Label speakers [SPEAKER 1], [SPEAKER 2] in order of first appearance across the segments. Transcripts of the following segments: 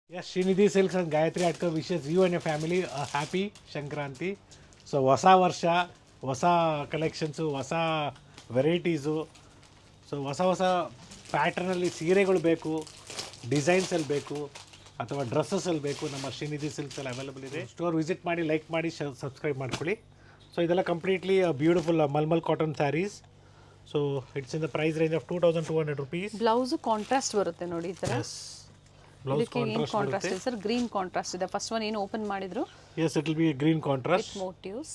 [SPEAKER 1] Yes, Srinidhi Silks and Gayatri Atka wishes you and your family a happy Shankranti. So ಹೊಸ ವರ್ಷ, ಹೊಸ collections, ಹೊಸ varieties, so ಹೊಸ ಹೊಸ ಪ್ಯಾಟ್ರನಲ್ಲಿ ಸೀರೆಗಳು ಬೇಕು, ಡಿಸೈನ್ಸಲ್ಲಿ ಬೇಕು ಅಥವಾ ಡ್ರೆಸ್ಸಸಲ್ಲಿ ಬೇಕು, ನಮ್ಮ ಶ್ರೀನಿಧಿ ಸಿಲ್ಕ್ಸಲ್ಲಿ ಅವೈಲೇಬಲ್ ಇದೆ. ಸ್ಟೋರ್ ವಿಸಿಟ್ ಮಾಡಿ, ಲೈಕ್ ಮಾಡಿ, ಸಬ್ಸ್ಕ್ರೈಬ್ ಮಾಡ್ಕೊಳ್ಳಿ. ಸೊ ಇದೆಲ್ಲ completely beautiful mulmul cotton saris. So it's in the price range of 2200 rupees.
[SPEAKER 2] Blouse contrast ಬರುತ್ತೆ ನೋಡಿ ಈ ಥರ.
[SPEAKER 1] ಇದಕ್ಕೆ
[SPEAKER 2] ಏನು ಕಾಂಟ್ರಾಸ್ಟ್ ಇದೆ ಸರ್? ಗ್ರೀನ್ ಕಾಂಟ್ರಾಸ್ಟ್ ಇದೆ. ಫಸ್ಟ್ ಒನ್ ಏನು ಓಪನ್ ಮಾಡಿದ್ರು,
[SPEAKER 1] S it will be green contrast
[SPEAKER 2] with motives,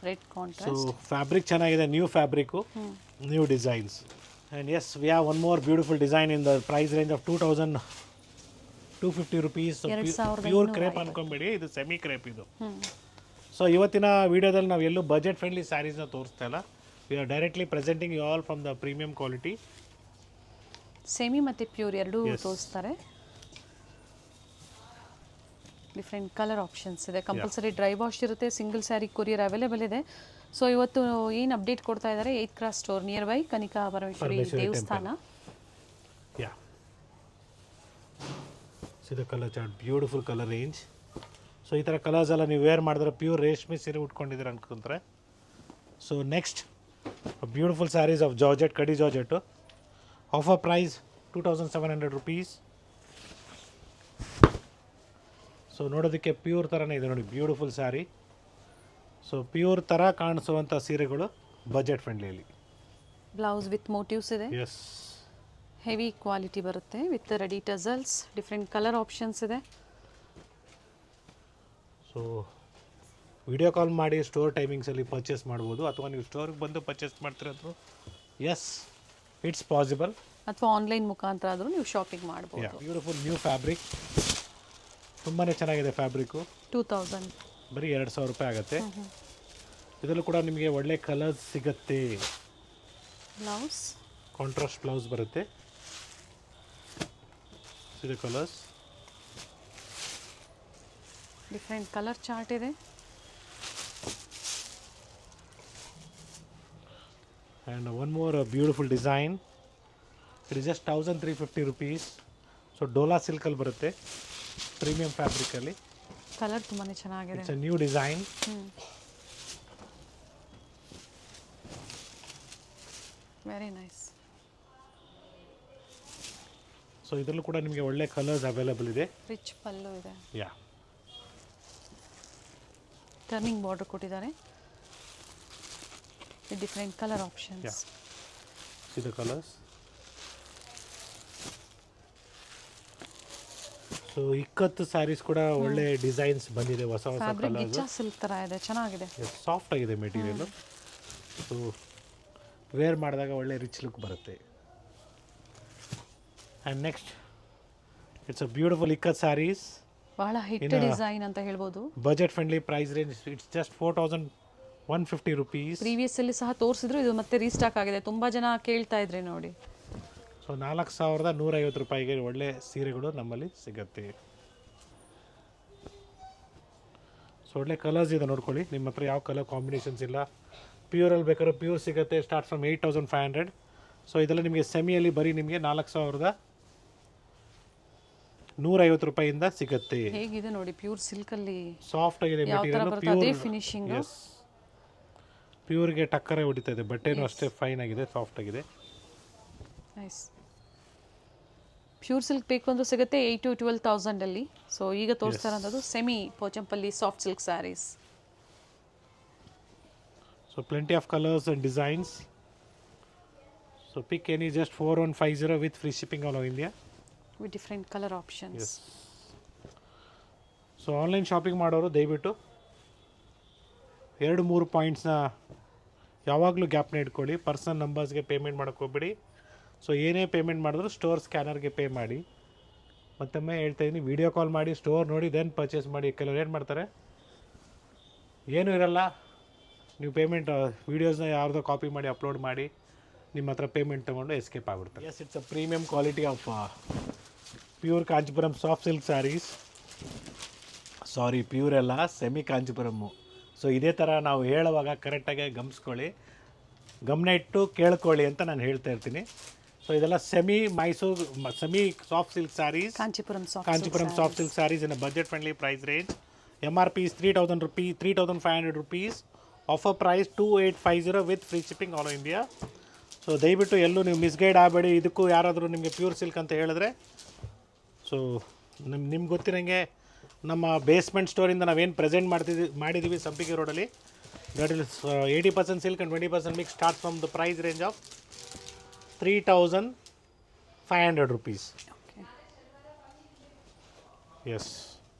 [SPEAKER 2] red
[SPEAKER 1] so
[SPEAKER 2] contrast.
[SPEAKER 1] Fabric ಚೆನ್ನಾಗಿದೆ, new fabric, new designs. And S we have one more beautiful design in the price range of 2250 rupees. Pure crepe ಅನ್ಕೊಂಬೇಡಿ, ಇದು semi crepe ಇದು. So ಇವತ್ತಿನ ವಿಡಿಯೋದಲ್ಲಿ ನಾವು ಎಲ್ಲೂ budget friendly ಸ್ಯಾರೀಸ್ನ ತೋರಿಸ್ತಾ ಇಲ್ಲ. We are directly presenting you all from the premium quality.
[SPEAKER 2] Semi ಮತ್ತು pure ಎರಡೂ ತೋರಿಸ್ತಾರೆ. ಡಿಫ್ರೆಂಟ್ ಕಲರ್ ಆಪ್ಷನ್ಸ್ ಇದೆ. ಕಂಪಲ್ಸರಿ ಡ್ರೈ ವಾಶ್ ಇರುತ್ತೆ. ಸಿಂಗಲ್ ಸ್ಯಾರಿ ಕೊರಿಯರ್ ಅವೈಲೇಬಲ್ ಇದೆ. ಸೊ ಇವತ್ತು ಏನು ಅಪ್ಡೇಟ್ ಕೊಡ್ತಾ ಇದ್ದಾರೆ, 8th cross store near by Kanika Parameshwari ದೇವಸ್ಥಾನ.
[SPEAKER 1] ಯಾ C the colour chart, beautiful colour range. So ಈ ಥರ ಕಲರ್ಸ್ ಎಲ್ಲ ನೀವು ವೇರ್ ಮಾಡಿದ್ರೆ ಪ್ಯೂರ್ ರೇಷ್ಮೆ ಸೀರೆ ಉಟ್ಕೊಂಡಿದ್ದೀರ ಅನ್ಕೊಂತಾರೆ. So next beautiful saris of georgette, ಕಡಿ georgette. Offer price 2700 rupees. So ನೋಡೋದಕ್ಕೆ ಪ್ಯೂರ್ ಥರನೇ ಇದೆ ನೋಡಿ, ಬ್ಯೂಟಿಫುಲ್ ಸ್ಯಾರಿ. ಸೊ ಪ್ಯೂರ್ ಥರ ಕಾಣಿಸುವಂಥ ಸೀರೆಗಳು ಬಜೆಟ್ ಫ್ರೆಂಡ್ಲಿಯಲ್ಲಿ.
[SPEAKER 2] ಬ್ಲೌಸ್ ವಿತ್ ಮೋಟಿವ್ಸ್ ಇದೆ.
[SPEAKER 1] ಎಸ್,
[SPEAKER 2] ಹೆವಿ ಕ್ವಾಲಿಟಿ ಬರುತ್ತೆ with ready tassels. Different colour options ಇದೆ.
[SPEAKER 1] ಸೊ ವಿಡಿಯೋ ಕಾಲ್ ಮಾಡಿ ಸ್ಟೋರ್ ಟೈಮಿಂಗ್ಸಲ್ಲಿ ಪರ್ಚೇಸ್ ಮಾಡ್ಬೋದು, ಅಥವಾ ನೀವು ಸ್ಟೋರ್ಗೆ ಬಂದು ಪರ್ಚೇಸ್ ಮಾಡ್ತಿರೋದು ಎಸ್ ಇಟ್ಸ್ ಪಾಸಿಬಲ್,
[SPEAKER 2] ಅಥವಾ ಆನ್ಲೈನ್ ಮುಖಾಂತರ ಆದರೂ ನೀವು ಶಾಪಿಂಗ್ ಮಾಡ್ಬೋದು.
[SPEAKER 1] ಬ್ಯೂಟಿಫುಲ್ ನ್ಯೂ ಫ್ಯಾಬ್ರಿಕ್, ತುಂಬಾ ಚೆನ್ನಾಗಿದೆ ಫ್ಯಾಬ್ರಿಕ್ಕು.
[SPEAKER 2] 2000
[SPEAKER 1] ಬರೀ 2000 ರೂಪಾಯಿ ಆಗುತ್ತೆ. ಇದರಲ್ಲೂ ಕೂಡ ನಿಮಗೆ ಒಳ್ಳೆ ಕಲರ್ಸ್ ಸಿಗುತ್ತೆ.
[SPEAKER 2] ಬ್ಲೌಸ್
[SPEAKER 1] ಕಾಂಟ್ರಾಸ್ಟ್ ಬ್ಲೌಸ್ ಬರುತ್ತೆ. ಇದು ಕಲರ್ಸ್,
[SPEAKER 2] ಡಿಫ್ರೆಂಟ್ ಕಲರ್ ಚಾರ್ಟ್ ಇದೆ.
[SPEAKER 1] And one more beautiful design. It is just 1350 rupees. So Dhola ಸಿಲ್ಕಲ್ಲಿ ಬರುತ್ತೆ, ಪ್ರೀಮಿಯಂ ಫ್ಯಾಬ್ರಿಕಲ್ಲಿ.
[SPEAKER 2] ಕಲರ್ ತುಂಬಾ ಚೆನ್ನಾಗಿದೆ.
[SPEAKER 1] It's a new design.
[SPEAKER 2] Very nice.
[SPEAKER 1] So ಇದರಲ್ಲೂ ಕೂಡ ನಿಮಗೆ ಒಳ್ಳೆ ಕಲರ್ಸ್ ಅವೈಲೇಬಲ್ ಇದೆ.
[SPEAKER 2] ರಿಚ್ ಪಲ್ಲು ಇದೆ.
[SPEAKER 1] ಯಾ,
[SPEAKER 2] ಟರ್ನಿಂಗ್ ಬಾರ್ಡರ್ ಕೊಟ್ಟಿದ್ದಾರೆ. Different colour options.
[SPEAKER 1] C the colours. So ಇಕ್ಕತ್ತು saris ಕೂಡ ಒಳ್ಳೆ ಡಿಸೈನ್ಸ್ ಬಂದಿದೆ, ಹೊಸ ಹೊಸ
[SPEAKER 2] ಫ್ಯಾಬ್ರಿಕ್
[SPEAKER 1] ಕಲರ್ಸ್.
[SPEAKER 2] ಗಿಚ್ಚಾ ಸಿಲ್ಕ್ ಥರ ಇದೆ, ಚೆನ್ನಾಗಿದೆ.
[SPEAKER 1] ಸಾಫ್ಟ್ ಆಗಿದೆ ಮೆಟೀರಿಯಲು. ಸೊ ವೇರ್ ಮಾಡಿದಾಗ ಒಳ್ಳೆ ರಿಚ್ ಲುಕ್ ಬರುತ್ತೆ. And next it's a beautiful ikat sarees.
[SPEAKER 2] ಬಹಳ ಹಿಟ್ ಡಿಸೈನ್ ಅಂತ ಹೇಳ್ಬೋದು.
[SPEAKER 1] Budget friendly price range. It's just 4150 rupees.
[SPEAKER 2] Previous ಅಲ್ಲಿ ಸಹ ತೋರಿಸಿದ್ರು, ಇದು ಮತ್ತೆ ರೀಸ್ಟಾಕ್ ಆಗಿದೆ. ತುಂಬಾ ಜನ ಕೇಳ್ತಾ ಇದ್ರಿ ನೋಡಿ.
[SPEAKER 1] ಸೊ 4150 ರೂಪಾಯಿಗೆ ಒಳ್ಳೆ ಸೀರೆಗಳು ನಮ್ಮಲ್ಲಿ ಸಿಗುತ್ತೆ. ಸೊ ಒಳ್ಳೆ ಕಲರ್ಸ್ ಇದೆ ನೋಡ್ಕೊಳ್ಳಿ. ನಿಮ್ಮ ಹತ್ರ ಯಾವ ಕಲರ್ ಕಾಂಬಿನೇಷನ್ಸ್ ಇಲ್ಲ. ಪ್ಯೂರಲ್ಲಿ ಬೇಕಾದ್ರೆ ಪ್ಯೂರ್ ಸಿಗುತ್ತೆ, ಸ್ಟಾರ್ಟ್ ಫ್ರಮ್ 8500. ಸೊ ಇದೆಲ್ಲ ನಿಮಗೆ ಸೆಮಿಯಲ್ಲಿ ಬರೀ ನಿಮಗೆ 4150 ರೂಪಾಯಿಯಿಂದ ಸಿಗುತ್ತೆ.
[SPEAKER 2] ಹೇಗಿದೆ ನೋಡಿ, ಪ್ಯೂರ್ ಸಿಲ್ಕ್ ಅಲ್ಲಿ
[SPEAKER 1] ಸಾಫ್ಟ್ ಆಗಿದೆ ಮೆಟೀರಿಯಲ್,
[SPEAKER 2] ಅದೇ ಫಿನಿಶಿಂಗ್.
[SPEAKER 1] ಎಸ್, ಪ್ಯೂರ್ಗೆ ಟಕ್ಕರೆ ಹೊಡಿತಾ ಇದೆ. ಬಟ್ಟೆನೂ ಅಷ್ಟೇ ಫೈನ್ ಆಗಿದೆ, ಸಾಫ್ಟ್ ಆಗಿದೆ.
[SPEAKER 2] ನೈಸ್. ಪ್ಯೂರ್ ಸಿಲ್ಕ್ ಬೇಕು ಅಂದ್ರೂ ಸಿಗುತ್ತೆ 8 to 12,000 ಅಲ್ಲಿ. ಸೊ ಈಗ ತೋರಿಸ್ತಾ ಇರೋದು semi Pochampally soft silk saris.
[SPEAKER 1] So plenty of colours and designs. So pick any just 4150 with free shipping all over India.
[SPEAKER 2] With different colour options.
[SPEAKER 1] So online shopping ಮಾಡೋರು ದಯವಿಟ್ಟು 2-3 ಪಾಯಿಂಟ್ಸ್ನ ಯಾವಾಗಲೂ ಗ್ಯಾಪ್ನ ಇಟ್ಕೊಳ್ಳಿ. ಪರ್ಸನಲ್ ನಂಬರ್ಸ್ಗೆ ಪೇಮೆಂಟ್ ಮಾಡೋಕ್ಕೆ ಹೋಗ್ಬೇಡಿ. ಸೊ ಏನೇ ಪೇಮೆಂಟ್ ಮಾಡಿದ್ರು ಸ್ಟೋರ್ ಸ್ಕ್ಯಾನರ್ಗೆ ಪೇ ಮಾಡಿ. ಮತ್ತೊಮ್ಮೆ ಹೇಳ್ತಾ ಇದ್ದೀನಿ, ವೀಡಿಯೋ ಕಾಲ್ ಮಾಡಿ, ಸ್ಟೋರ್ ನೋಡಿ, ದೆನ್ ಪರ್ಚೇಸ್ ಮಾಡಿ. ಕೆಲವರು ಏನು ಮಾಡ್ತಾರೆ, ಏನೂ ಇರಲ್ಲ, ನೀವು ಪೇಮೆಂಟ್ ವೀಡಿಯೋಸ್ನ ಯಾರ್ದೋ ಕಾಪಿ ಮಾಡಿ ಅಪ್ಲೋಡ್ ಮಾಡಿ ನಿಮ್ಮ ಹತ್ರ ಪೇಮೆಂಟ್ ತೊಗೊಂಡು ಎಸ್ಕೇಪ್ ಆಗಿಬಿಡ್ತಾರೆ. S, it's a premium quality of pure Kanchipuram soft silk saris. Sorry, pure ಅಲ್ಲ, ಸೆಮಿ ಕಾಂಚಿಪುರಮ್ಮು. ಸೊ ಇದೇ ಥರ ನಾವು ಹೇಳುವಾಗ ಕರೆಕ್ಟಾಗಿ ಗಮನಿಸ್ಕೊಳ್ಳಿ, ಗಮನ ಇಟ್ಟು ಕೇಳ್ಕೊಳ್ಳಿ ಅಂತ ನಾನು ಹೇಳ್ತಾ ಇರ್ತೀನಿ. ಸೊ ಇದೆಲ್ಲ semi soft silk sarees,
[SPEAKER 2] Kanchipuram
[SPEAKER 1] Kanchipuram soft silk sarees in budget friendly price range. MRP is 3,000 rupees, 3,500 rupees. Offer price 2,850 with free shipping all over India. So ದಯವಿಟ್ಟು ಎಲ್ಲೂ ನೀವು ಮಿಸ್ಗೈಡ್ ಆಗಬೇಡಿ. ಇದಕ್ಕೂ ಯಾರಾದರೂ ನಿಮಗೆ ಪ್ಯೂರ್ ಸಿಲ್ಕ್ ಅಂತ ಹೇಳಿದ್ರೆ, ಸೊ ನಿಮ್ಗೆ ಗೊತ್ತಿರೋಂಗೆ ನಮ್ಮ ಬೇಸ್ಮೆಂಟ್ ಸ್ಟೋರಿಂದ ನಾವೇನು ಪ್ರೆಸೆಂಟ್ ಮಾಡಿದ್ದೀವಿ ಸಂಪಿಗೆ ರೋಡಲ್ಲಿ, that is 80% silk and 20% mix start from the price range of 3,500 rupees. S,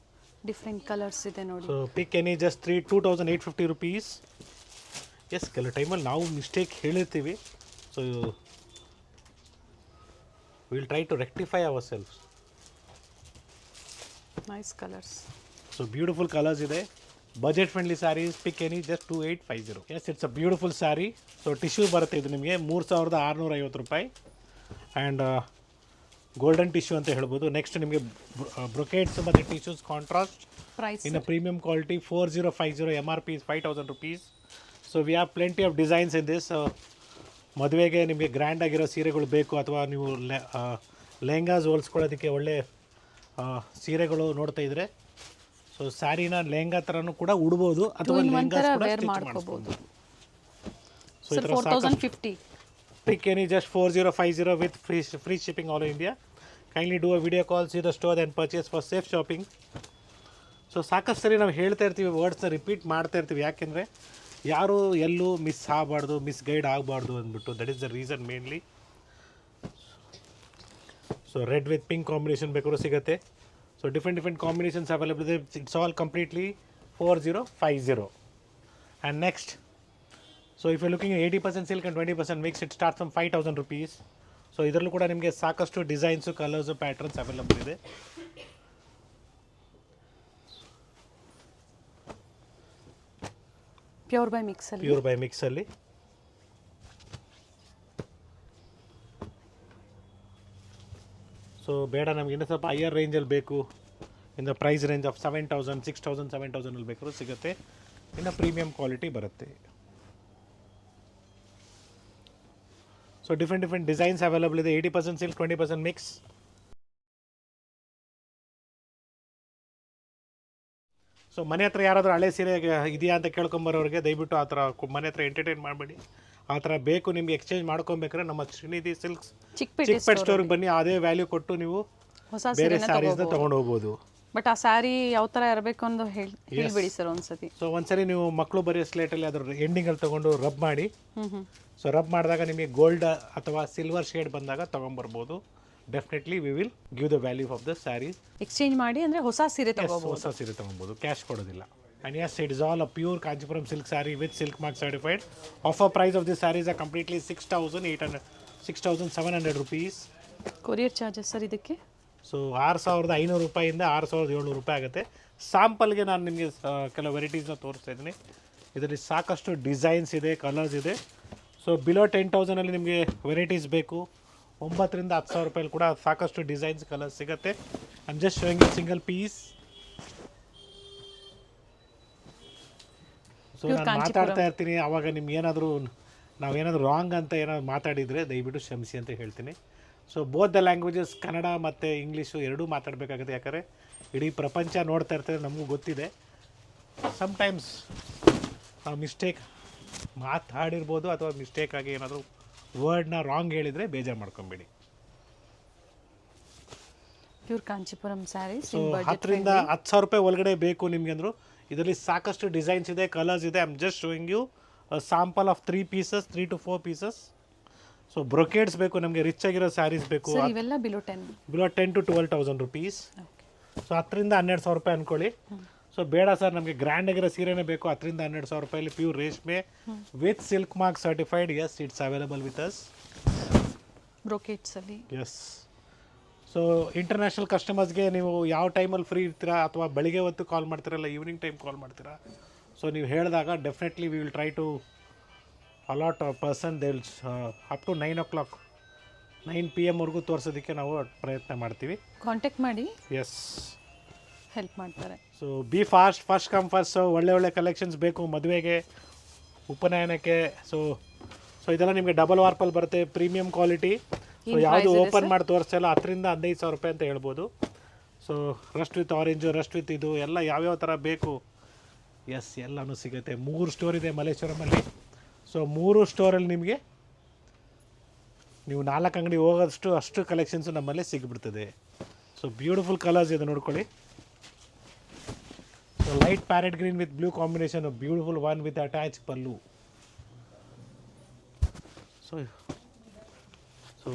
[SPEAKER 2] different colours ಇದೆ ನೋಡಿ.
[SPEAKER 1] ಸೊ ಪಿಕ್ ಎನಿ ಜಸ್ಟ್ 2,850 rupees. ಎಸ್, ಕೆಲವು ಟೈಮಲ್ಲಿ ನಾವು mistake ಹೇಳಿರ್ತೀವಿ. So will try to rectify our self.
[SPEAKER 2] Nice colours.
[SPEAKER 1] So beautiful colours ಇದೆ. Budget friendly saris. Pick any just 2,850. S, it's a beautiful sari. So tissue ಬರುತ್ತೆ ಇದು ನಿಮಗೆ 3,650 ರೂಪಾಯಿ ಆ್ಯಂಡ್ ಗೋಲ್ಡನ್ ಟಿಶ್ಯೂ ಅಂತ ಹೇಳ್ಬೋದು. ನೆಕ್ಸ್ಟ್ ನಿಮಗೆ ಬ್ರೊಕೇಟ್ಸ್ ಮತ್ತು tissues contrast
[SPEAKER 2] price
[SPEAKER 1] in a premium quality 4,050. MRP is 5,000 rupees. So we have plenty of designs in this. ಮದುವೆಗೆ ನಿಮಗೆ ಗ್ರ್ಯಾಂಡ್ ಆಗಿರೋ ಸೀರೆಗಳು ಬೇಕು ಅಥವಾ ನೀವು ಲೆಹಂಗಾಸ್ ಹೋಲಿಸ್ಕೊಳ್ಳೋದಕ್ಕೆ ಒಳ್ಳೆ ಸೀರೆಗಳು ನೋಡ್ತಾ ಇದ್ರೆ, ಸೊ ಸ್ಯಾರಿನ ಲೆಹಂಗಾ ಥರನೂ ಕೂಡ ಉಡ್ಬೋದು ಅಥವಾ ಲೆಹಂಗಾಸ್ ಕೂಡ ಸ್ಟಿಚ್ ಮಾಡ್ಕೋಬೋದು. ಸೊ ಈ ಥರ
[SPEAKER 2] 4,050.
[SPEAKER 1] Pick any just 4,050 with free shipping all over India. Kindly do a video call, see the store and purchase for safe shopping. So ಸಾಕಷ್ಟು ಸರಿ ನಾವು ಹೇಳ್ತಾ ಇರ್ತೀವಿ, ವರ್ಡ್ಸ್ನ ರಿಪೀಟ್ ಮಾಡ್ತಾ ಇರ್ತೀವಿ, ಯಾಕೆಂದರೆ ಯಾರು ಎಲ್ಲೂ ಮಿಸ್ ಆಗಬಾರ್ದು, ಮಿಸ್ಗೈಡ್ ಆಗಬಾರ್ದು ಅಂದ್ಬಿಟ್ಟು. That is the reason mainly. So red with pink combination ಬೇಕಾದ್ರೂ ಸಿಗುತ್ತೆ. ಸೊ ಡಿಫ್ರೆಂಟ್ ಕಾಂಬಿನೇಷನ್ಸ್ ಅವೈಲೇಬಲ್ ಇದೆ. It's all completely 4,050. And next, so if you looking 80% silk and 20% mix, it start from 5,000 rupees. So ಇದರಲ್ಲೂ ಕೂಡ ನಿಮಗೆ ಸಾಕಷ್ಟು designs, colours, patterns available ಇದೆ.
[SPEAKER 2] Pure by
[SPEAKER 1] ಮಿಕ್ಸಲ್ಲಿ so ಬೇಡ, ನಮಗೆ ಇನ್ನೂ ಸ್ವಲ್ಪ ಹೈಯರ್ ರೇಂಜಲ್ಲಿ ಬೇಕು, in the price range of 7,000, 6,000, 7,000 ಬೇಕಾದ್ರೂ ಸಿಗುತ್ತೆ. ಇನ್ನು ಪ್ರೀಮಿಯಂ ಕ್ವಾಲಿಟಿ ಬರುತ್ತೆ. ಸೊ ಡಿಫ್ರೆಂಟ್ ಡಿಸೈನ್ಸ್ ಅವೈಲೇಬಲ್ ಇದೆ. 80% ಸಿಲ್ಕ್, 20% ಮಿಕ್ಸ್. ಸೊ ಮನೆ ಹತ್ರ ಯಾರಾದರೂ ಹಳೆ ಸೀರೆ ಇದೆಯಾ ಅಂತ ಕೇಳ್ಕೊಂಬರೋರಿಗೆ ದಯವಿಟ್ಟು ಆ ಥರ ಮನೆ ಹತ್ರ ಎಂಟರ್ಟೈನ್ ಮಾಡಬೇಡಿ. ಆ ಥರ ಬೇಕು ನಿಮ್ಗೆ ಎಕ್ಸ್ಚೇಂಜ್ ಮಾಡ್ಕೊಬೇಕಾದ್ರೆ ನಮ್ಮ ಶ್ರೀನಿಧಿ ಸಿಲ್ಕ್ಸ್ ಚಿಕ್ಕಪೇಟೆ ಸ್ಟೋರ್ಗೆ ಬನ್ನಿ. ಅದೇ ವ್ಯಾಲ್ಯೂ ಕೊಟ್ಟು ನೀವು ಬೇರೆ ಸ್ಯಾರೀಸ್ನ ತೊಗೊಂಡು ಹೋಗ್ಬೋದು.
[SPEAKER 2] ಬಟ್ ಆ ಸ್ಯಾರಿ ಯಾವ ಥರ ಇರಬೇಕು ಅಂತ ಹೇಳ್ಬಿಡಿ ಸರ್ ಒಂದ್ಸತಿ.
[SPEAKER 1] ಸೊ ಒಂದ್ಸರಿ ನೀವು ಮಕ್ಕಳು ಬರೆಯೋ ಸ್ಲೇಟಲ್ಲಿ ಅದ್ರ ಎಂಡಿಂಗಲ್ಲಿ ತೊಗೊಂಡು ರಬ್ ಮಾಡಿ. ಸೊ ರಬ್ ಮಾಡಿದಾಗ ನಿಮಗೆ ಗೋಲ್ಡ್ ಅಥವಾ ಸಿಲ್ವರ್ ಶೇಡ್ ಬಂದಾಗ ತೊಗೊಂಬರ್ಬೋದು. Definitely we will give the value of the saris.
[SPEAKER 2] Exchange ಮಾಡಿ ಅಂದರೆ ಹೊಸ ಸೀರೆ
[SPEAKER 1] ತೊಗೊಬೋದು, ಕ್ಯಾಶ್ ಕೊಡೋದಿಲ್ಲ. And Yes, it is all a pure Kanchipuram silk sari with silk mark certified. Offer price of this saris are completely 6,700 rupees.
[SPEAKER 2] Courier charges sir ಇದಕ್ಕೆ?
[SPEAKER 1] So 6,500 ರೂಪಾಯಿಂದ 6,700 ರೂಪಾಯಿ ಆಗುತ್ತೆ. ಸ್ಯಾಂಪಲ್ಗೆ ನಾನು ನಿಮಗೆ ಕೆಲವು ವೆರೈಟೀಸ್ನ ತೋರಿಸ್ತಾ ಇದ್ದೀನಿ. ಇದರಲ್ಲಿ ಸಾಕಷ್ಟು ಡಿಸೈನ್ಸ್ ಇದೆ, ಕಲರ್ಸ್ ಇದೆ. ಸೊ ಬಿಲೋ 10,000 ನಿಮಗೆ ವೆರೈಟೀಸ್ ಬೇಕು. 9,000 to 10,000 ರೂಪಾಯಲ್ಲಿ ಕೂಡ ಸಾಕಷ್ಟು ಡಿಸೈನ್ಸ್, ಕಲರ್ಸ್ ಸಿಗುತ್ತೆ. I am just showing you single piece. So ನಾನು ಮಾತಾಡ್ತಾ ಇರ್ತೀನಿ, ಆವಾಗ ನಿಮ್ಗೆ ನಾವೇನಾದರೂ ರಾಂಗ್ ಅಂತ ಏನಾದ್ರು ಮಾತಾಡಿದರೆ ದಯವಿಟ್ಟು ಕ್ಷಮಿಸಿ ಅಂತ ಹೇಳ್ತೀನಿ. So both the languages, Kannada ಮತ್ತು ಇಂಗ್ಲೀಷು ಎರಡೂ ಮಾತಾಡಬೇಕಾಗುತ್ತೆ. ಯಾಕಂದರೆ ಇಡೀ ಪ್ರಪಂಚ ನೋಡ್ತಾ ಇರ್ತಾರೆ, ನಮಗೂ ಗೊತ್ತಿದೆ. ಸಮ್ಟೈಮ್ಸ್ ನಾವು ಮಿಸ್ಟೇಕ್ ಮಾತಾಡಿರ್ಬೋದು ಅಥವಾ ಮಿಸ್ಟೇಕಾಗಿ ಏನಾದರೂ ವರ್ಡ್ನ ರಾಂಗ್ ಹೇಳಿದರೆ ಬೇಜಾರು ಮಾಡ್ಕೊಬೇಡಿ.
[SPEAKER 2] Pure Kanchipuram saris.
[SPEAKER 1] So 10,000 to 10,000 ರೂಪಾಯಿ ಒಳಗಡೆ ಬೇಕು ನಿಮಗೆ ಅಂದರು. ಇದರಲ್ಲಿ ಸಾಕಷ್ಟು ಡಿಸೈನ್ಸ್ ಇದೆ, ಕಲರ್ಸ್ ಇದೆ. I am just showing you sample of 3 pieces, 3 to 4 pieces. So ಬ್ರೊಕೇಡ್ಸ್ ಬೇಕು ನಮಗೆ, ರಿಚ್ ಆಗಿರೋ ಸ್ಯಾರೀಸ್ ಬೇಕು.
[SPEAKER 2] ಇವೆಲ್ಲ below
[SPEAKER 1] 10,000 to 12,000 rupees. So 10,000 to 12,000 ರೂಪಾಯಿ ಅಂದ್ಕೊಳ್ಳಿ. ಸೊ ಬೇಡ ಸರ್ ನಮಗೆ ಗ್ರ್ಯಾಂಡ್ ಆಗಿರೋ ಸೀರೆನೇ ಬೇಕು, 10,000 to 12,000 ರೂಪಾಯಲ್ಲಿ ಪ್ಯೂರ್ ರೇಷ್ಮೆ with silk mark certified. S, it's available with us.
[SPEAKER 2] ಬ್ರೊಕೇಟ್ಸಲ್ಲಿ.
[SPEAKER 1] S. So international ಕಸ್ಟಮರ್ಸ್ಗೆ ನೀವು ಯಾವ ಟೈಮಲ್ಲಿ ಫ್ರೀ ಇರ್ತೀರಾ, ಅಥವಾ ಬೆಳಿಗ್ಗೆ ಹೊತ್ತು ಕಾಲ್ ಮಾಡ್ತೀರಲ್ಲ, ಈವ್ನಿಂಗ್ ಟೈಮ್ ಕಾಲ್ ಮಾಡ್ತೀರಾ. ಸೊ ನೀವು ಹೇಳಿದಾಗ definitely we will try to allot a person. They will up to 9 o'clock 9 PM ವರೆಗೂ ತೋರಿಸೋದಕ್ಕೆ ನಾವು ಪ್ರಯತ್ನ ಮಾಡ್ತೀವಿ.
[SPEAKER 2] ಕಾಂಟ್ಯಾಕ್ಟ್ ಮಾಡಿ.
[SPEAKER 1] ಎಸ್,
[SPEAKER 2] ಹೆಲ್ಪ್ ಮಾಡ್ತಾರೆ.
[SPEAKER 1] So B first come first. So ಒಳ್ಳೆ ಕಲೆಕ್ಷನ್ಸ್ ಬೇಕು ಮದುವೆಗೆ, ಉಪನಯನಕ್ಕೆ. ಸೊ ಇದೆಲ್ಲ ನಿಮಗೆ ಡಬಲ್ ವಾರ್ಪಲ್ಲಿ ಬರುತ್ತೆ, ಪ್ರೀಮಿಯಂ ಕ್ವಾಲಿಟಿ. ಸೊ ಯಾವುದು ಓಪನ್ ಮಾಡಿ ತೋರಿಸ್ತಲ್ಲ 10,000 ರೂಪಾಯಿ ಅಂತ ಹೇಳ್ಬೋದು. So Rust with orange, Rust with ಇದು ಎಲ್ಲ ಯಾವ್ಯಾವ ಥರ ಬೇಕು ಎಸ್ ಎಲ್ಲನೂ ಸಿಗುತ್ತೆ. 3 ಸ್ಟೋರ್ ಇದೆ ಮಲ್ಲೇಶ್ವರಮಲ್ಲಿ. ಸೊ 3 ಸ್ಟೋರಲ್ಲಿ ನಿಮಗೆ ನೀವು 4 ಅಂಗಡಿ ಹೋಗೋದಷ್ಟು ಅಷ್ಟು ಕಲೆಕ್ಷನ್ಸು ನಮ್ಮಲ್ಲೇ ಸಿಗ್ಬಿಡ್ತದೆ. ಸೊ ಬ್ಯೂಟಿಫುಲ್ ಕಲರ್ಸ್ ಇದೆ ನೋಡ್ಕೊಳ್ಳಿ. So light parrot green with blue combination, beautiful one with attach pallu. So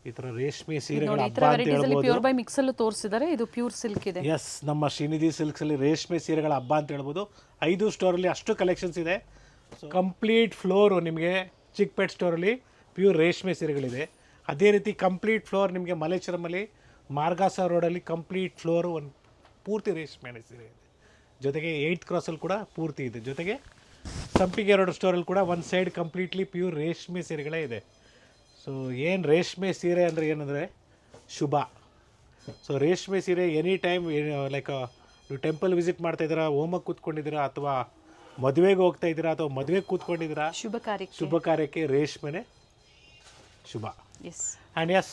[SPEAKER 1] ಈ ಥರ ರೇಷ್ಮೆ ಸೀರೆಗಳ ಹಬ್ಬ ಅಂತ ಹೇಳ್ಬೋದು.
[SPEAKER 2] ಪ್ಯೂರ್ ಬೈ ಮಿಕ್ಸ್ ಅಲ್ಲೂ ತೋರಿಸಿದ್ದಾರೆ, ಇದು ಪ್ಯೂರ್ ಸಿಲ್ಕ್ ಇದೆ.
[SPEAKER 1] ಎಸ್, ನಮ್ಮ ಶ್ರೀನಿಧಿ ಸಿಲ್ಕ್ಸಲ್ಲಿ ರೇಷ್ಮೆ ಸೀರೆಗಳ ಹಬ್ಬ ಅಂತ ಹೇಳ್ಬೋದು. 5 ಸ್ಟೋರಲ್ಲಿ ಅಷ್ಟು ಕಲೆಕ್ಷನ್ಸ್ ಇದೆ. ಸೊ ಕಂಪ್ಲೀಟ್ ಫ್ಲೋರು ನಿಮಗೆ ಚಿಕ್ಪೇಟ್ ಸ್ಟೋರಲ್ಲಿ ಪ್ಯೂರ್ ರೇಷ್ಮೆ ಸೀರೆಗಳಿದೆ. ಅದೇ ರೀತಿ ಕಂಪ್ಲೀಟ್ ಫ್ಲೋರ್ ನಿಮಗೆ ಮಲ್ಲೇಶ್ವರಮಲ್ಲಿ ಮಾರ್ಗಾಸ ರೋಡಲ್ಲಿ ಕಂಪ್ಲೀಟ್ ಫ್ಲೋರು ಒಂದು ಪೂರ್ತಿ ರೇಷ್ಮೆ ಸೀರೆ ಇದೆ. ಜೊತೆಗೆ 8th ಕ್ರಾಸಲ್ಲಿ ಕೂಡ ಪೂರ್ತಿ ಇದೆ. ಜೊತೆಗೆ ಸಂಪಿಗೆ ರೋಡ್ ಸ್ಟೋರಲ್ಲಿ ಕೂಡ ಒಂದು ಸೈಡ್ ಕಂಪ್ಲೀಟ್ಲಿ ಪ್ಯೂರ್ ರೇಷ್ಮೆ ಸೀರೆಗಳೇ ಇದೆ. ಸೊ ಏನು ರೇಷ್ಮೆ ಸೀರೆ ಅಂದರೆ ಏನಂದರೆ ಶುಭ. ಸೊ ರೇಷ್ಮೆ ಸೀರೆ ಎನಿ ಟೈಮ್ ಲೈಕ್ ನೀವು ಟೆಂಪಲ್ ವಿಸಿಟ್ ಮಾಡ್ತಾಯಿದ್ದೀರಾ, ಹೋಮಕ್ಕೆ ಕೂತ್ಕೊಂಡಿದ್ದೀರಾ, ಅಥವಾ ಮದುವೆಗೆ ಹೋಗ್ತಾ ಇದ್ದೀರಾ, ಅಥವಾ ಮದುವೆಗೆ ಕೂತ್ಕೊಂಡಿದ್ದೀರಾ, ಶುಭ ಕಾರ್ಯಕ್ಕೆ ರೇಷ್ಮೆನೇ ಶುಭ. ಆ್ಯಂಡ್ ಎಸ್,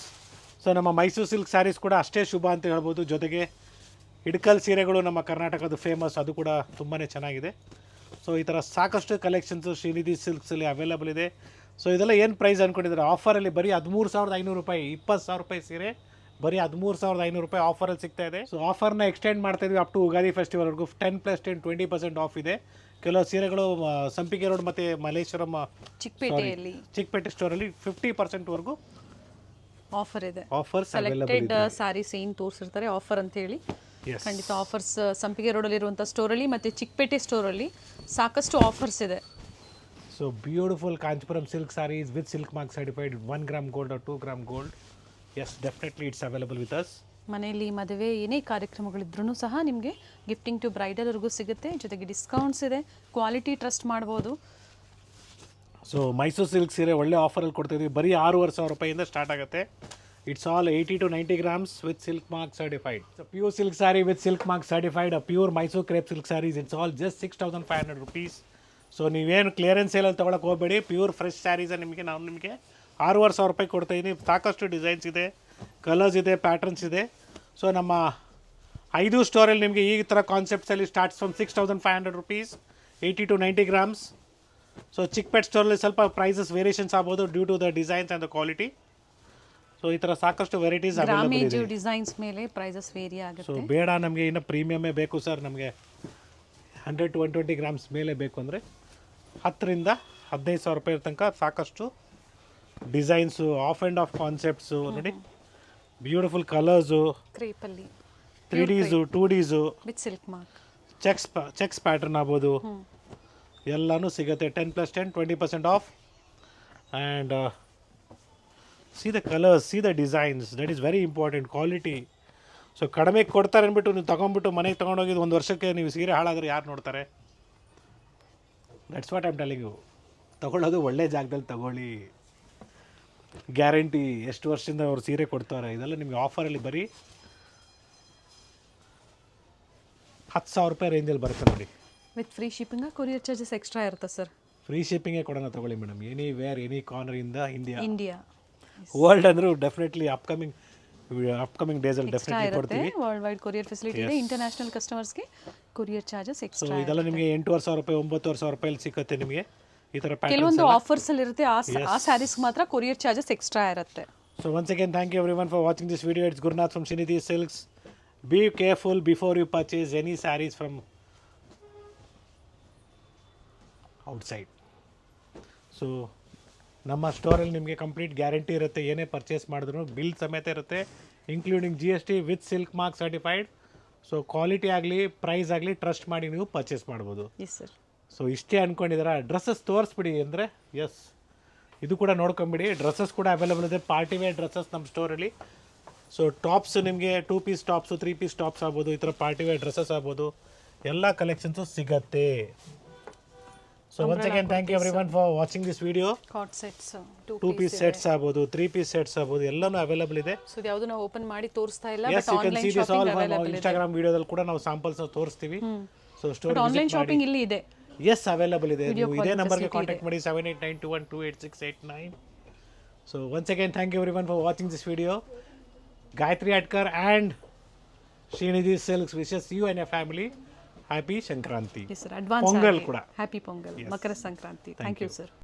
[SPEAKER 1] ಸೊ ನಮ್ಮ ಮೈಸೂರು ಸಿಲ್ಕ್ ಸ್ಯಾರೀಸ್ ಕೂಡ ಅಷ್ಟೇ ಶುಭ ಅಂತ ಹೇಳ್ಬೋದು. ಜೊತೆಗೆ ಇಡ್ಕಲ್ ಸೀರೆಗಳು ನಮ್ಮ ಕರ್ನಾಟಕದ ಫೇಮಸ್, ಅದು ಕೂಡ ತುಂಬಾ ಚೆನ್ನಾಗಿದೆ. ಸೊ ಈ ಥರ ಸಾಕಷ್ಟು ಕಲೆಕ್ಷನ್ಸು ಶ್ರೀನಿಧಿ ಸಿಲ್ಕ್ಸಲ್ಲಿ ಅವೈಲೇಬಲ್ ಇದೆ. ಸೊ ಇದೆಲ್ಲ ಏನು ಪ್ರೈಸ್ ಅಂದ್ಕೊಂಡಿದ್ದಾರೆ, ಆಫರಲ್ಲಿ ಬರೀ 13,500 ರೂಪಾಯಿ, 20,000 ರೂಪಾಯಿ ಸೀರೆ ಬರೀ 13,500 ರೂಪಾಯಿ ಆಫರಲ್ಲಿ ಸಿಗ್ತಾ ಇದೆ. ಸೊ ಆಫರ್ನ ಎಕ್ಸ್ಟೆಂಡ್ ಮಾಡ್ತಾ ಇದ್ವಿ ಅಪ್ ಟು ಯುಗಾದಿ ಫೆಸ್ಟಿವಲ್ವರೆಗೂ. 10+10 20% ಆಫ್ ಇದೆ. ಕೆಲವು ಸೀರೆಗಳು ಸಂಪಿಗೆ ರೋಡ್ ಮತ್ತು ಮಲ್ಲೇಶ್ವರಂ ಚಿಕ್ಕಪೇಟೆ ಸ್ಟೋರಲ್ಲಿ 50%ವರೆಗೂ
[SPEAKER 2] ಆಫರ್ ಇದೆ.
[SPEAKER 1] ಆಫರ್ಸ್
[SPEAKER 2] ಸೆಲೆಕ್ಟೆಡ್ ಸ್ಯಾರೀಸ್ ಏನು ತೋರಿಸಿರ್ತಾರೆ ಆಫರ್ ಅಂತ ಹೇಳಿ. ಖಂಡಿತ ಆಫರ್ಸ್ ಸಂಪಿಗೆ ರೋಡಲ್ಲಿ ಇರುವಂಥ ಸ್ಟೋರಲ್ಲಿ ಮತ್ತು ಚಿಕ್ಕಪೇಟೆ ಸ್ಟೋರಲ್ಲಿ ಸಾಕಷ್ಟು ಆಫರ್ಸ್ ಇದೆ.
[SPEAKER 1] So beautiful Kanchipuram silk sarees with silk mark certified 1 gram gold or 2 gram gold. Yes, definitely it's available with us.
[SPEAKER 2] ಮನೆಯಲ್ಲಿ ಮದುವೆ ಏನೇ ಕಾರ್ಯಕ್ರಮಗಳಿದ್ರೂ ಸಹ ನಿಮಗೆ ಗಿಫ್ಟಿಂಗ್ ಟು ಬ್ರೈಡಲ್ವರೆಗೂ ಸಿಗುತ್ತೆ. ಜೊತೆಗೆ ಡಿಸ್ಕೌಂಟ್ಸ್ ಇದೆ, ಕ್ವಾಲಿಟಿ ಟ್ರಸ್ಟ್ ಮಾಡ್ಬೋದು.
[SPEAKER 1] ಸೊ ಮೈಸೂರು ಸಿಲ್ಕ್ ಸೀರೆ ಒಳ್ಳೆ ಆಫರಲ್ಲಿ ಕೊಡ್ತಾಯಿದ್ವಿ. ಬರೀ 6,500 ರೂಪಾಯಿಂದ ಸ್ಟಾರ್ಟ್ ಆಗುತ್ತೆ. It's all 80 to 90 grams with silk mark certified. So pure silk saree with silk mark certified, a pure Mysore crepe silk sarees. It's all just 6,500 rupees. So ನೀವೇನು clearance ಸೇಲಲ್ಲಿ ತೊಗೊಳಕ್ಕೆ ಹೋಗಬೇಡಿ. Pure fresh saris ನಿಮಗೆ 6,500 ರೂಪಾಯಿ ಕೊಡ್ತಾಯಿದ್ದೀನಿ. ಸಾಕಷ್ಟು designs ಇದೆ, colours ಇದೆ, patterns ಇದೆ. So ನಮ್ಮ 5 ಸ್ಟೋರಲ್ಲಿ ನಿಮಗೆ ಈ ಥರ ಕಾನ್ಸೆಪ್ಟ್ಸಲ್ಲಿ starts from 6,500 rupees, 80 to 90 grams. So Chickpet ಸ್ಟೋರಲ್ಲಿ ಸ್ವಲ್ಪ ಪ್ರೈಸಸ್ ವೇರಿಯೇಷನ್ಸ್ ಆಗ್ಬೋದು due to the designs and the quality. So ಈ ಥರ ಸಾಕಷ್ಟು ವೆರೈಟೀಸ್ ಅವೈಲೇಬಲ್ ಇದೆ.
[SPEAKER 2] ಡಿಸೈನ್ಸ್ ಮೇಲೆ ಪ್ರೈಸಸ್ ವೇರಿ ಆಗುತ್ತೆ.
[SPEAKER 1] ಸೊ ಬೇಡ ನಮಗೆ ಇನ್ನು ಪ್ರೀಮಿಯಮೇ ಬೇಕು ಸರ್, ನಮಗೆ 100 to 120 grams ಮೇಲೆ ಬೇಕು ಅಂದರೆ 10,000 to 15,000 ರೂಪಾಯಿ ತನಕ ಸಾಕಷ್ಟು designs, off and off concepts ನೋಡಿ, ಬ್ಯೂಟಿಫುಲ್ ಕಲರ್ಸು,
[SPEAKER 2] ಕ್ರೇಪಲ್ಲಿ
[SPEAKER 1] 3Ds 2Ds
[SPEAKER 2] with silk mark,
[SPEAKER 1] checks pattern ಆಗ್ಬೋದು, ಎಲ್ಲನೂ ಸಿಗುತ್ತೆ. 10+10 20% off. And see the colours, see the designs, that is very important. Quality. So ಕಡಿಮೆ ಕೊಡ್ತಾರೆ ಅಂದ್ಬಿಟ್ಟು ನೀವು ತೊಗೊಂಡ್ಬಿಟ್ಟು ಮನೆಗೆ ತೊಗೊಂಡೋಗಿದ್ದು 1 ವರ್ಷಕ್ಕೆ ನೀವು ಸೀರೆ ಹಾಳಾದರೆ ಯಾರು ನೋಡ್ತಾರೆ? That's what I'm telling you. ತೊಗೊಳ್ಳೋದು ಒಳ್ಳೆ ಜಾಗದಲ್ಲಿ ತೊಗೊಳ್ಳಿ, ಗ್ಯಾರಂಟಿ. ಎಷ್ಟು ವರ್ಷದಿಂದ ಅವ್ರು ಸೀರೆ ಕೊಡ್ತಾರೆ. ಇದೆಲ್ಲ ನಿಮಗೆ ಆಫರಲ್ಲಿ ಬರೀ 10,000 ರೂಪಾಯಿ ರೇಂಜಲ್ಲಿ ಬರುತ್ತೆ ನೋಡಿ.
[SPEAKER 2] With free shipping, courier charges extra ಇರುತ್ತೆ ಸರ್.
[SPEAKER 1] ಫ್ರೀ ಶಿಪ್ಪಿಂಗೇ ಕೊಡೋಣ, ತೊಗೊಳ್ಳಿ madam. Anywhere any corner ಇಂದ ಇಂಡಿಯಾ ವರ್ಲ್ಡ್ ಅಂದರೂ ಡೆಫಿನೆಟ್ಲಿ ಅಪ್ಕಮಿಂಗ್ ಡೇಸಲ್ಲಿ ಡೆಫಿನೆಟ್ಲಿ ಕೊಡ್ತೀವಿ.
[SPEAKER 2] ವರ್ಲ್ಡ್ ವೈಡ್ ಕೊರಿಯರ್ ಫೆಸಿಲಿಟಿ ಇದೆ. ಇಂಟರ್ನ್ಯಾಷನಲ್ ಕಸ್ಟಮರ್ಸ್ಗೆ ಕೊರಿಯರ್ ಚಾರ್ಜಸ್ ಎಕ್ಸ್ಟ್ರಾ.
[SPEAKER 1] ಸೊ ಇದೆಲ್ಲ ನಿಮಗೆ 8,500 ರೂಪಾಯಿ 9,500 ರೂಪಾಯಲ್ಲಿ ಸಿಗುತ್ತೆ ನಿಮಗೆ ಈ ಥರ ಪ್ಯಾಟರ್ನ್ಸ್.
[SPEAKER 2] ಕೆಲವೊಂದು ಆಫರ್ಸ್ ಅಲ್ಲಿ ಇರುತ್ತೆ, ಆ ಸ್ಯಾರೀಸ್ ಮಾತ್ರ ಕೊರಿಯರ್ ಚಾರ್ಜಸ್ ಎಕ್ಸ್ಟ್ರಾ ಇರುತ್ತೆ.
[SPEAKER 1] So once again thank you everyone for watching this video. It's Gurunath from Srinidhi silks. Be careful before you purchase any sarees from outside. So ನಮ್ಮ ಸ್ಟೋರಲ್ಲಿ ನಿಮಗೆ ಕಂಪ್ಲೀಟ್ ಗ್ಯಾರಂಟಿ ಇರುತ್ತೆ. ಏನೇ ಪರ್ಚೇಸ್ ಮಾಡಿದ್ರು ಬಿಲ್ ಸಮೇತ ಇರುತ್ತೆ, including GST with silk mark certified. So quality ಆಗಲಿ price ಆಗಲಿ ಟ್ರಸ್ಟ್ ಮಾಡಿ ನೀವು ಪರ್ಚೇಸ್ ಮಾಡ್ಬೋದು. ಸೊ ಇಷ್ಟೇ ಅಂದ್ಕೊಂಡಿದ್ದೀರಾ? ಡ್ರೆಸ್ಸಸ್ ತೋರಿಸ್ಬಿಡಿ ಅಂದರೆ ಎಸ್, ಇದು ಕೂಡ ನೋಡ್ಕೊಂಬಿಡಿ. ಡ್ರೆಸ್ಸಸ್ ಕೂಡ ಅವೈಲೇಬಲ್ ಇದೆ, ಪಾರ್ಟಿ ವೇರ್ ಡ್ರೆಸ್ಸಸ್ ನಮ್ಮ ಸ್ಟೋರಲ್ಲಿ. ಸೊ ಟಾಪ್ಸ್ ನಿಮಗೆ 2 ಪೀಸ್ ಟಾಪ್ಸು 3 ಪೀಸ್ ಟಾಪ್ಸ್ ಆಗ್ಬೋದು, ಈ ಥರ ಪಾರ್ಟಿ ವೇರ್ ಡ್ರೆಸ್ಸಸ್ ಆಗ್ಬೋದು, ಎಲ್ಲ ಕಲೆಕ್ಷನ್ಸು ಸಿಗತ್ತೆ. So once again thank you everyone for watching this video.
[SPEAKER 2] Cot sets,
[SPEAKER 1] 2 piece sets ಆಗ್ಬೋದು, 3 piece sets ಆಗ್ಬೋದು, ಎಲ್ಲಾನು ಅವೈಲೇಬಲ್ ಇದೆ.
[SPEAKER 2] ಸೊ ಇದು ಯಾವುದು ನಾವು ಓಪನ್ ಮಾಡಿ ತೋರಿಸ್ತಾ ಇಲ್ಲ,
[SPEAKER 1] ಬಟ್ ಆನ್ಲೈನ್ ಶಾಪಿಂಗ್ ಅವೈಲೇಬಲ್ ಇದೆ. Instagram ವಿಡಿಯೋದಲ್ಲಿ ಕೂಡ ನಾವು ಸ್ಯಾಂಪಲ್ಸ್ ತೋರಿಸ್ತೀವಿ. ಸೊ ಸ್ಟೋರ್
[SPEAKER 2] ಆನ್ಲೈನ್ ಶಾಪಿಂಗ್ ಇಲ್ಲಿ ಇದೆ.
[SPEAKER 1] ಎಸ್ ಅವೈಲೇಬಲ್ ಇದೆ. ನೀವು ಇದೇ ನಂಬರ್ಗೆ ಕಾಂಟ್ಯಾಕ್ಟ್ ಮಾಡಿ 7892128689. So once again, thank you everyone for watching this video. Gayatri Adkar and Srinidhi Silks wishes you and your family happy Shankranti.
[SPEAKER 2] Yes sir advance
[SPEAKER 1] Pongal kuda.
[SPEAKER 2] Happy Pongal Makara Sankranti thank you sir